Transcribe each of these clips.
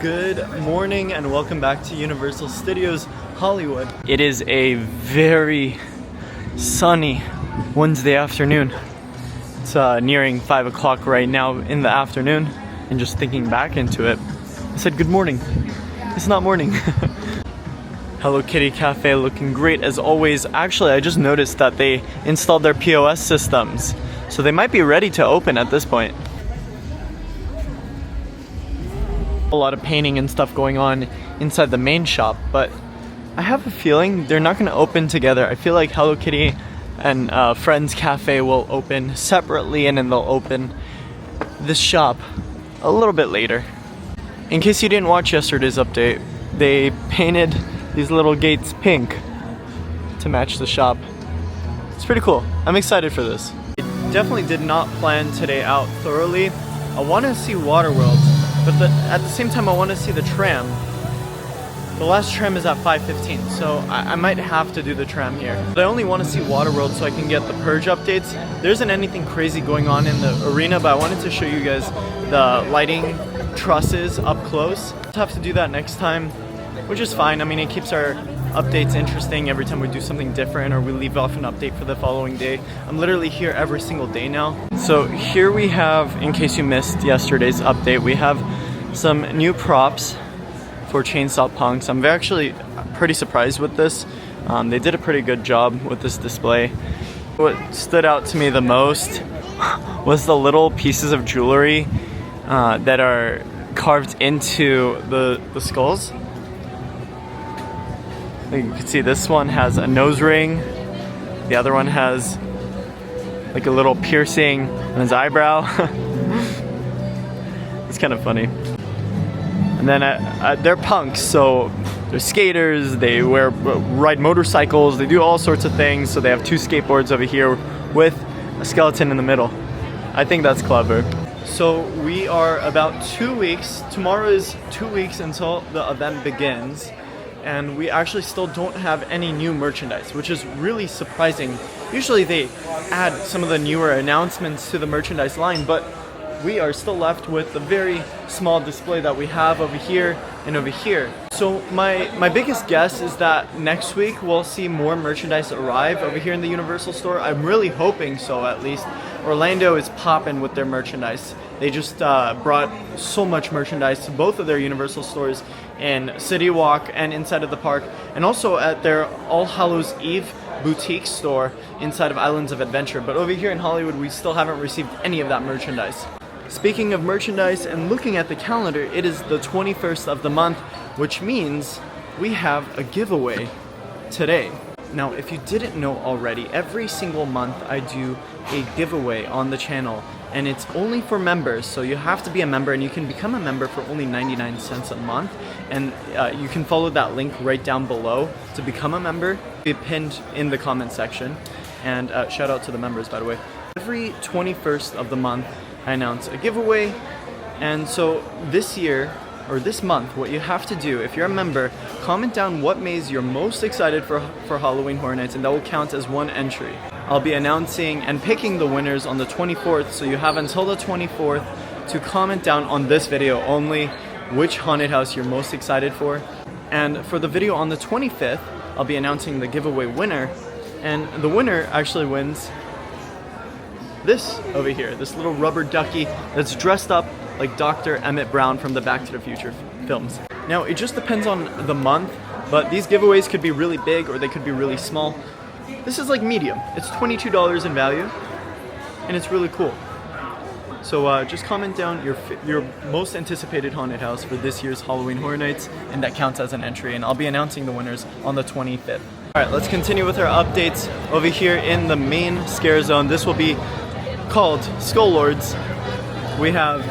Good morning and welcome back to Universal Studios Hollywood. It is a very sunny Wednesday afternoon. It's nearing 5 o'clock right now in the afternoon, and just thinking back into it, I said good morning. It's not morning. Hello Kitty Cafe looking great as always. Actually, I just noticed that they installed their POS systems, so they might be ready to open at this point. A lot of painting and stuff going on inside the main shop, but I have a feeling they're not going to open together. I feel like Hello Kitty and Friends Cafe will open separately, and then they'll open this shop a little bit later. In case you didn't watch yesterday's update, they painted these little gates pink to match the shop. It's pretty cool. I'm excited for this. I definitely did not plan today out thoroughly. I want to see Waterworld, but at the same time I want to see the tram. The last tram is at 5:15, so I might have to do the tram here. But I only want to see Waterworld so I can get the Purge updates. There isn't anything crazy going on in the arena, but I wanted to show you guys the lighting trusses up close. I'll have to do that next time, which is fine. I mean, it keeps our updates interesting every time we do something different or we leave off an update for the following day. I'm literally here every single day now. So here we have, in case you missed yesterday's update, we have some new props for Chainsaw Punks. I'm actually pretty surprised with this. They did a pretty good job with this display. What stood out to me the most was the little pieces of jewelry that are carved into the skulls. You can see this one has a nose ring. The other one has like a little piercing on his eyebrow. It's kind of funny. And then they're punks, so they're skaters, they ride motorcycles, they do all sorts of things. So they have two skateboards over here with a skeleton in the middle. I think that's clever. So we are about 2 weeks, tomorrow is 2 weeks until the event begins. And we actually still don't have any new merchandise, which is really surprising. Usually they add some of the newer announcements to the merchandise line, but we are still left with the very small display that we have over here and over here. So my biggest guess is that next week we'll see more merchandise arrive over here in the Universal store. I'm really hoping so, at least. Orlando is popping with their merchandise. They just brought so much merchandise to both of their Universal stores in City Walk and inside of the park, and also at their All Hallows Eve boutique store inside of Islands of Adventure. But over here in Hollywood, we still haven't received any of that merchandise. Speaking of merchandise and looking at the calendar, it is the 21st of the month, which means we have a giveaway today. Now, if you didn't know already, every single month I do a giveaway on the channel, and it's only for members, so you have to be a member, and you can become a member for only 99 cents a month, and you can follow that link right down below to become a member. Be pinned in the comment section, and shout out to the members, by the way. Every 21st of the month I announce a giveaway, and so this year, or this month, what you have to do, if you're a member, comment down what maze you're most excited for Halloween Horror Nights, and that will count as one entry. I'll be announcing and picking the winners on the 24th, so you have until the 24th to comment down on this video only which haunted house you're most excited for. And for the video on the 25th, I'll be announcing the giveaway winner, and the winner actually wins this over here, this little rubber ducky that's dressed up like Dr. Emmett Brown from the Back to the Future films. Now, it just depends on the month, but these giveaways could be really big or they could be really small. This is like medium. It's $22 in value, and it's really cool. So just comment down your most anticipated haunted house for this year's Halloween Horror Nights, and that counts as an entry, and I'll be announcing the winners on the 25th. Alright, let's continue with our updates over here in the main scare zone. This will be called Skull Lords. We have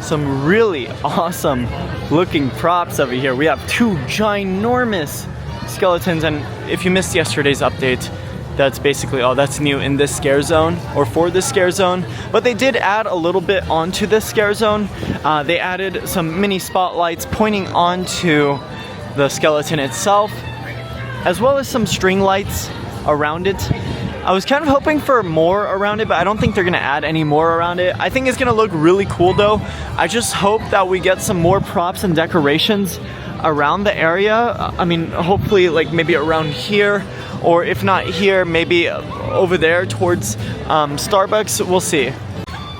some really awesome looking props over here. We have two ginormous skeletons, and if you missed yesterday's update, that's basically all that's new in this scare zone, or for this scare zone. But they did add a little bit onto this scare zone. They added some mini spotlights pointing onto the skeleton itself, as well as some string lights around it. I was kind of hoping for more around it, but I don't think they're gonna add any more around it. I think it's gonna look really cool though. I just hope that we get some more props and decorations around the area. I mean, hopefully like maybe around here, or if not here, maybe over there towards Starbucks. We'll see.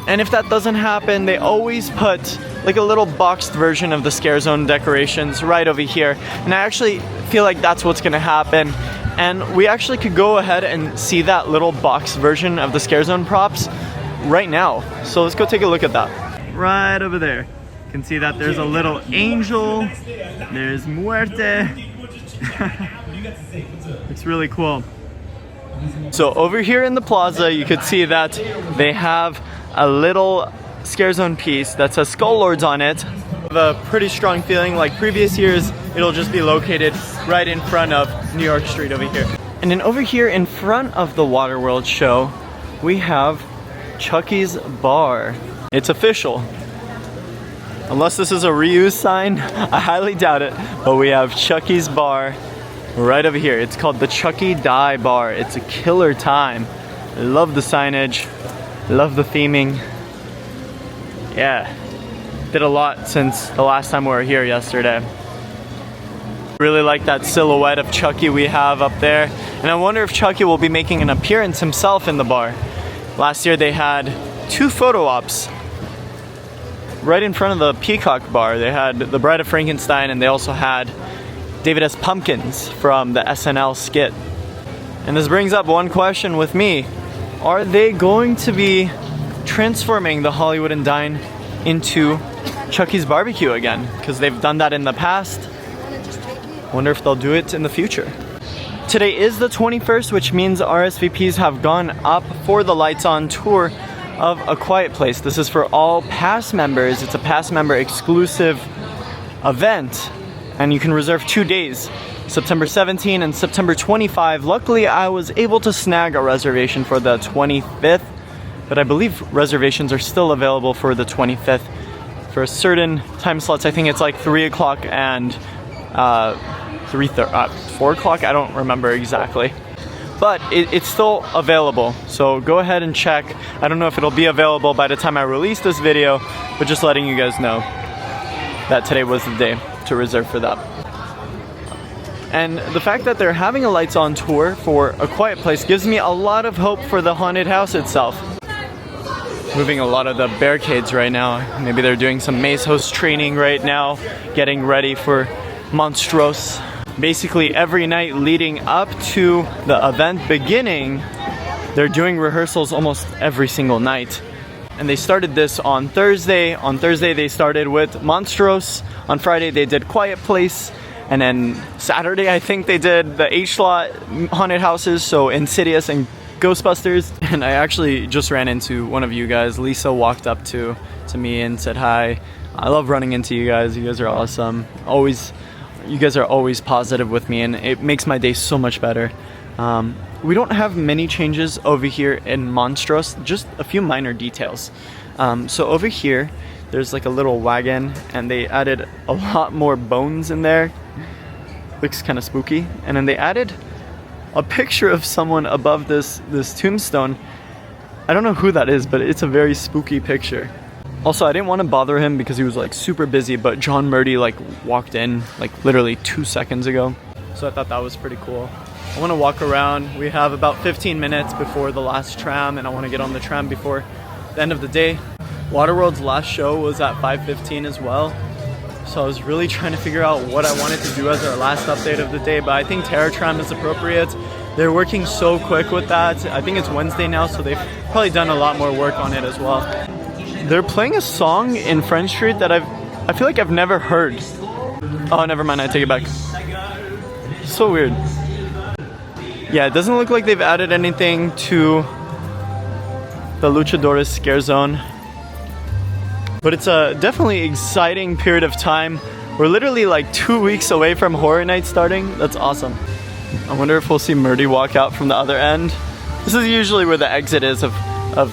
And if that doesn't happen, they always put like a little boxed version of the Scare Zone decorations right over here. And I actually feel like that's what's gonna happen. And we actually could go ahead and see that little box version of the Scare Zone props right now. So let's go take a look at that. Right over there. You can see that there's a little angel. There's Muerte. It's really cool. So over here in the plaza, you could see that they have a little Scare Zone piece that says Skull Lords on it. I have a pretty strong feeling like previous years, it'll just be located right in front of New York Street over here. And then over here in front of the Waterworld show, we have Chucky's Bar. It's official. Unless this is a reuse sign, I highly doubt it, but we have Chucky's Bar right over here. It's called the Chucky Die Bar. It's a killer time. I love the signage, love the theming. Yeah, did a lot since the last time we were here yesterday. Really like that silhouette of Chucky we have up there. And I wonder if Chucky will be making an appearance himself in the bar. Last year they had 2 photo ops right in front of the Peacock bar. They had the Bride of Frankenstein, and they also had David S. Pumpkins from the SNL skit. And this brings up one question with me. Are they going to be transforming the Hollywood and Dine into Chucky's Barbecue again? Because they've done that in the past. Wonder if they'll do it in the future. Today is the 21st, which means RSVPs have gone up for the Lights On tour of A Quiet Place. This is for all pass members. It's a pass member exclusive event, and you can reserve 2 days, September 17 and September 25. Luckily, I was able to snag a reservation for the 25th, but I believe reservations are still available for the 25th for certain time slots. I think it's like 3 o'clock and 4 o'clock. I don't remember exactly, but it's still available. So go ahead and check. I don't know if it'll be available by the time I release this video, but just letting you guys know that today was the day to reserve for that. And the fact that they're having a Lights On tour for A Quiet Place gives me a lot of hope for the haunted house itself. Moving a lot of the barricades right now. Maybe they're doing some maze host training right now, getting ready for Monstrous. Basically every night leading up to the event beginning, they're doing rehearsals almost every single night. And they started this on Thursday. On Thursday they started with Monstrous. On Friday they did Quiet Place. And then Saturday I think they did the H-Slot haunted houses, so Insidious and Ghostbusters. And I actually just ran into one of you guys. Lisa walked up to me and said hi. I love running into you guys. You guys are awesome. You guys are always positive with me, and it makes my day so much better. We don't have many changes over here in Monstrous, just a few minor details. So over here, there's like a little wagon, and they added a lot more bones in there. Looks kind of spooky. And then they added a picture of someone above this tombstone. I don't know who that is, but it's a very spooky picture. Also, I didn't want to bother him because he was like super busy, but John Murdy like walked in like literally 2 seconds ago. So I thought that was pretty cool. I want to walk around. We have about 15 minutes before the last tram, and I want to get on the tram before the end of the day. Waterworld's last show was at 5:15 as well. So I was really trying to figure out what I wanted to do as our last update of the day, but I think Terror Tram is appropriate. They're working so quick with that. I think it's Wednesday now, so they've probably done a lot more work on it as well. They're playing a song in French Street that I feel like I've never heard. Oh, never mind, I take it back. So weird. Yeah, it doesn't look like they've added anything to the Luchadores Scare Zone. But it's a definitely exciting period of time. We're literally like 2 weeks away from Horror Night starting. That's awesome. I wonder if we'll see Murdy walk out from the other end. This is usually where the exit is of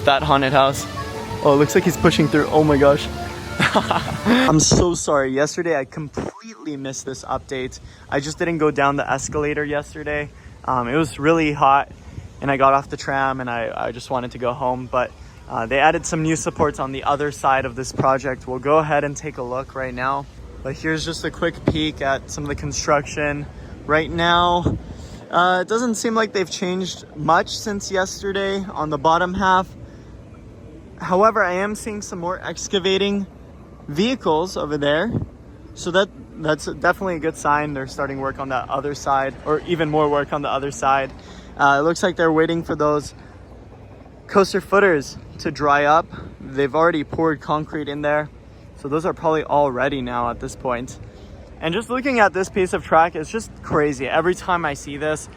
that haunted house. Oh, it looks like he's pushing through. Oh my gosh. I'm so sorry. Yesterday I completely missed this update. I just didn't go down the escalator yesterday. It was really hot and I got off the tram and I just wanted to go home. But they added some new supports on the other side of this project. We'll go ahead and take a look right now. But here's just a quick peek at some of the construction. Right now, it doesn't seem like they've changed much since yesterday on the bottom half. However, I am seeing some more excavating vehicles over there. So that's definitely a good sign. They're starting work on that other side, or even more work on the other side. It looks like they're waiting for those coaster footers to dry up. They've already poured concrete in there. So those are probably all ready now at this point. And just looking at this piece of track, it's just crazy. Every time I see this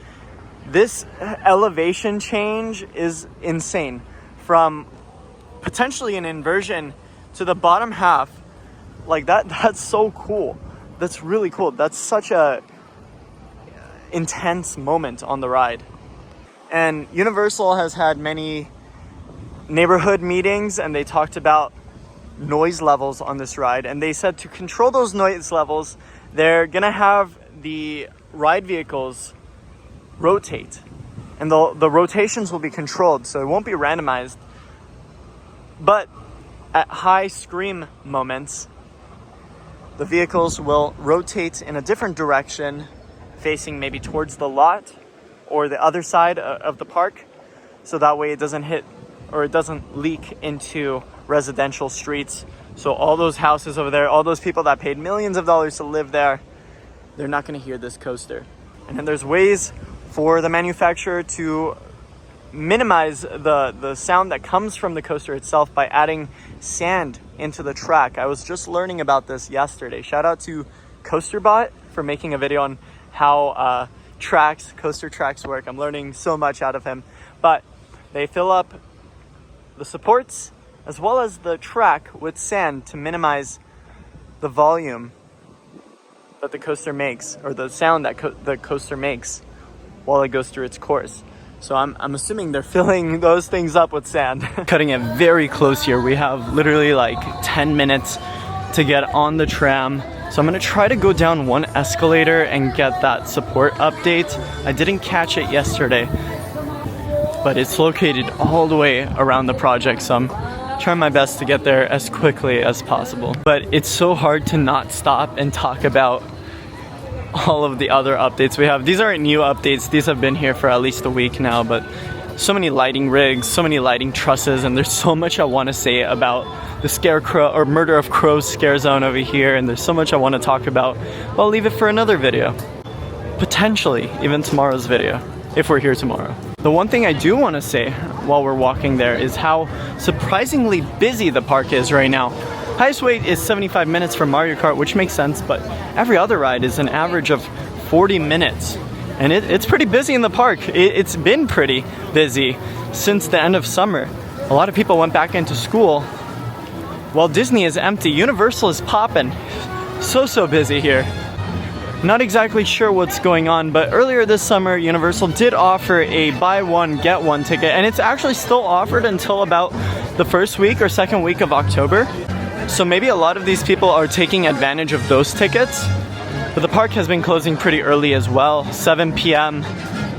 elevation change is insane. From potentially an inversion to the bottom half, like that's so cool. That's really cool. That's such a intense moment on the ride. And Universal has had many neighborhood meetings, and they talked about noise levels on this ride, and they said to control those noise levels, they're gonna have the ride vehicles rotate, and the rotations will be controlled, so it won't be randomized. But at high scream moments, the vehicles will rotate in a different direction, facing maybe towards the lot or the other side of the park, so that way it doesn't hit or it doesn't leak into residential streets. So all those houses over there, all those people that paid millions of dollars to live there, they're not going to hear this coaster. And then there's ways for the manufacturer to minimize the sound that comes from the coaster itself by adding sand into the track. I was just learning about this yesterday. Shout out to CoasterBot for making a video on how coaster tracks work. I'm learning so much out of him. But they fill up the supports as well as the track with sand to minimize the volume that the coaster makes, or the sound that the coaster makes while it goes through its course. So I'm assuming they're filling those things up with sand. Cutting it very close here. We have literally like 10 minutes to get on the tram. So I'm gonna try to go down one escalator and get that support update. I didn't catch it yesterday, but it's located all the way around the project, so I'm trying my best to get there as quickly as possible. But it's so hard to not stop and talk about all of the other updates we have. These aren't new updates, these have been here for at least a week now, but so many lighting rigs, so many lighting trusses, and there's so much I want to say about the Scarecrow or Murder of Crows scare zone over here, and there's so much I want to talk about. I'll leave it for another video. Potentially even tomorrow's video, if we're here tomorrow. The one thing I do want to say while we're walking there is how surprisingly busy the park is right now. Highest wait is 75 minutes for Mario Kart, which makes sense, but every other ride is an average of 40 minutes. And it's pretty busy in the park. It's been pretty busy since the end of summer. A lot of people went back into school. While Disney is empty, Universal is popping. So busy here. Not exactly sure what's going on, but earlier this summer, Universal did offer a buy one, get one ticket, and it's actually still offered until about the first week or second week of October. So maybe a lot of these people are taking advantage of those tickets. But the park has been closing pretty early as well, 7 p.m.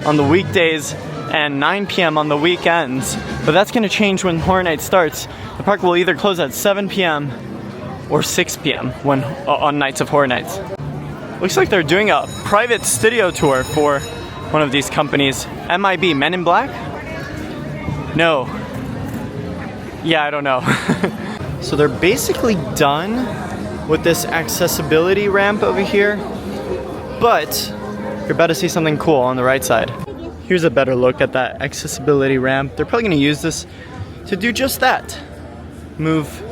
on the weekdays and 9 p.m. on the weekends. But that's going to change when Horror Nights starts. The park will either close at 7 p.m. or 6 p.m. on nights of Horror Nights. Looks like they're doing a private studio tour for one of these companies. MIB, Men in Black? No. Yeah, I don't know. So they're basically done with this accessibility ramp over here, but you're about to see something cool on the right side. Here's a better look at that accessibility ramp. They're probably gonna use this to do just that. Move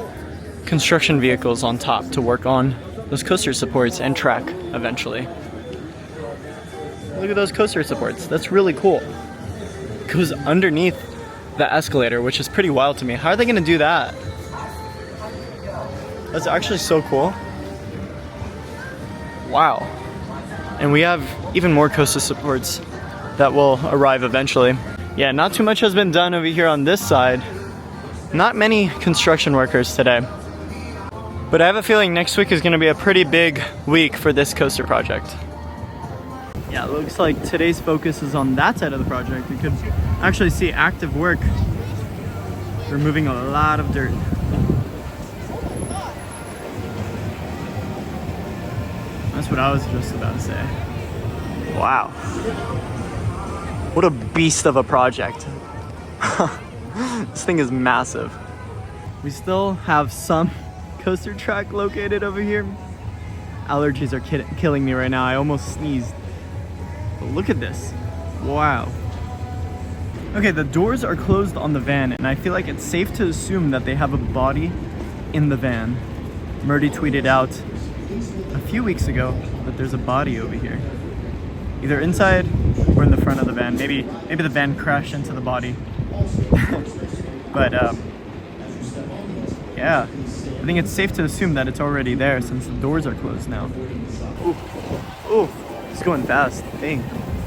construction vehicles on top to work on those coaster supports and track eventually. Look at those coaster supports. That's really cool. It goes underneath the escalator, which is pretty wild to me. How are they gonna do that? That's actually so cool. Wow. And we have even more coaster supports that will arrive eventually. Yeah, not too much has been done over here on this side. Not many construction workers today. But I have a feeling next week is going to be a pretty big week for this coaster project. Yeah, it looks like today's focus is on that side of the project. We could actually see active work, removing a lot of dirt. That's what I was just about to say. Wow. What a beast of a project. This thing is massive. We still have some coaster track located over here. Allergies are killing me right now. I almost sneezed. But look at this. Wow. Okay, the doors are closed on the van, and I feel like it's safe to assume that they have a body in the van. Murdy tweeted out a few weeks ago that there's a body over here. Either inside or in the front of the van. Maybe the van crashed into the body. But yeah, I think it's safe to assume that it's already there since the doors are closed now. Ooh, it's going fast. Dang.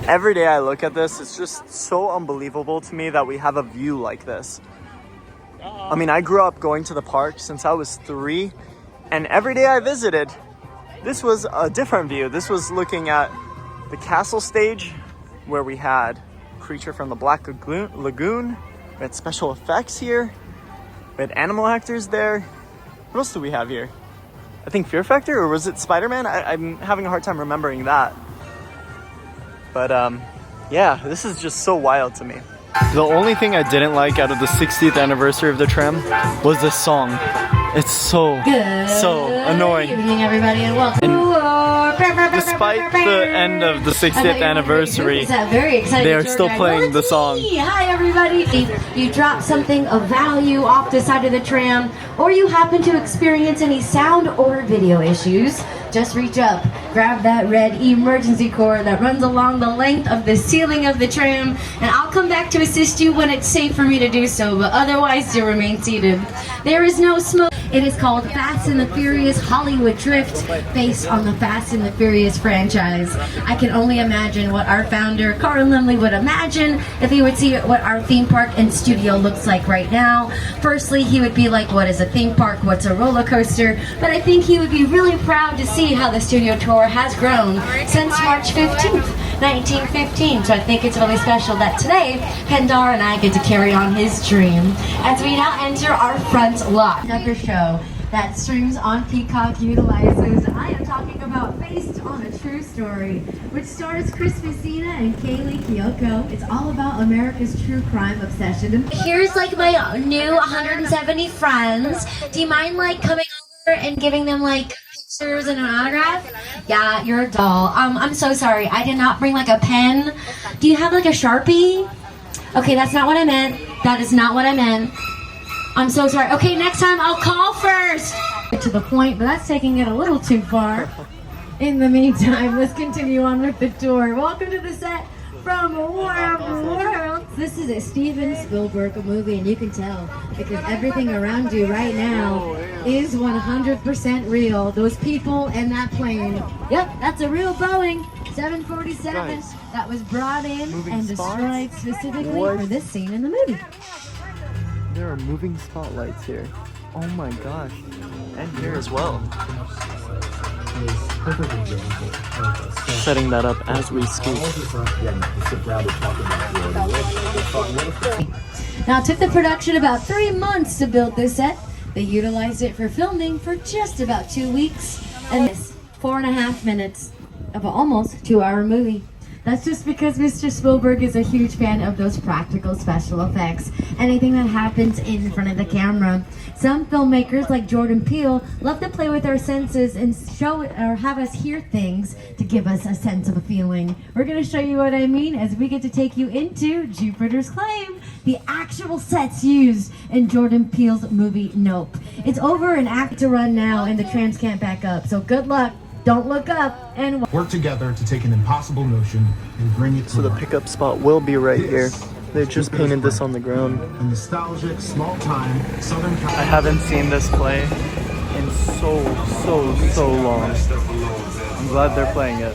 Every day I look at this, it's just so unbelievable to me that we have a view like this. I mean, I grew up going to the park since I was 3, and every day I visited, this was a different view. This was looking at the castle stage where we had Creature from the Black Lagoon. We had special effects here. We had animal actors there. What else do we have here? I think Fear Factor, or was it Spider-Man? I'm having a hard time remembering that. But yeah, this is just so wild to me. The only thing I didn't like out of the 60th anniversary of the tram was this song. It's so annoying. Good evening, everybody, and welcome. Despite the end of the 60th anniversary, they are still playing the song. Hi, everybody. You drop something of value off the side of the tram, or you happen to experience any sound or video issues, just reach up, grab that red emergency cord that runs along the length of the ceiling of the tram, and I'll come back to assist you when it's safe for me to do so, but otherwise you remain seated. There is no smoke. It is called Fast and the Furious Hollywood Drift, based on the Fast and the Furious franchise. I can only imagine what our founder, Carl Limley, would imagine if he would see what our theme park and studio looks like right now. Firstly, he would be like, what is a theme park? What's a roller coaster? But I think he would be really proud to see how the studio tour has grown since March 15th, 1915. So I think it's really special that today, Pendar and I get to carry on his dream as we now enter our front lot. Another show that streams on Peacock utilizes, I am talking about Based on a True Story, which stars Chris Messina and Kaylee Kiyoko. It's all about America's true crime obsession. Here's like my new 170 friends. Do you mind like coming over and giving them like pictures and an autograph? Yeah, you're a doll. I'm so sorry. I did not bring like a pen. Do you have like a Sharpie? Okay, that's not what I meant. That is not what I meant. I'm so sorry. Okay, next time I'll call first. To the point, but that's taking it a little too far. In the meantime, let's continue on with the tour. Welcome to the set from War of Worlds. This is a Steven Spielberg movie, and you can tell because everything around you right now is 100% real. Those people and that plane. Yep, that's a real Boeing 747 that was brought in and destroyed specifically for this scene in the movie. There are moving spotlights here. Oh my gosh. And here as well. Setting that up as we speak. Now, it took the production about 3 months to build this set. They utilized it for filming for just about 2 weeks. And this 4.5 minutes of an almost 2-hour movie. That's just because Mr. Spielberg is a huge fan of those practical special effects. Anything that happens in front of the camera. Some filmmakers like Jordan Peele love to play with our senses and show or have us hear things to give us a sense of a feeling. We're going to show you what I mean as we get to take you into Jupiter's Claim, the actual sets used in Jordan Peele's movie Nope. It's over an act to run now and the trams can't back up, so good luck. Don't look up and work together to take an impossible notion and bring it to So the pickup spot will be right here. They just painted this on the ground. A nostalgic, small-time Southern California. I haven't seen this play in so long. I'm glad they're playing it.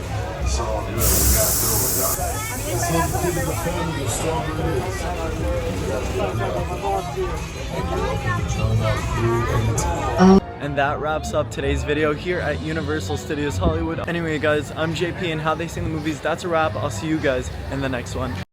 Oh. And that wraps up today's video here at Universal Studios Hollywood. Anyway guys, I'm JP, and How They Sing the Movies, that's a wrap. I'll see you guys in the next one.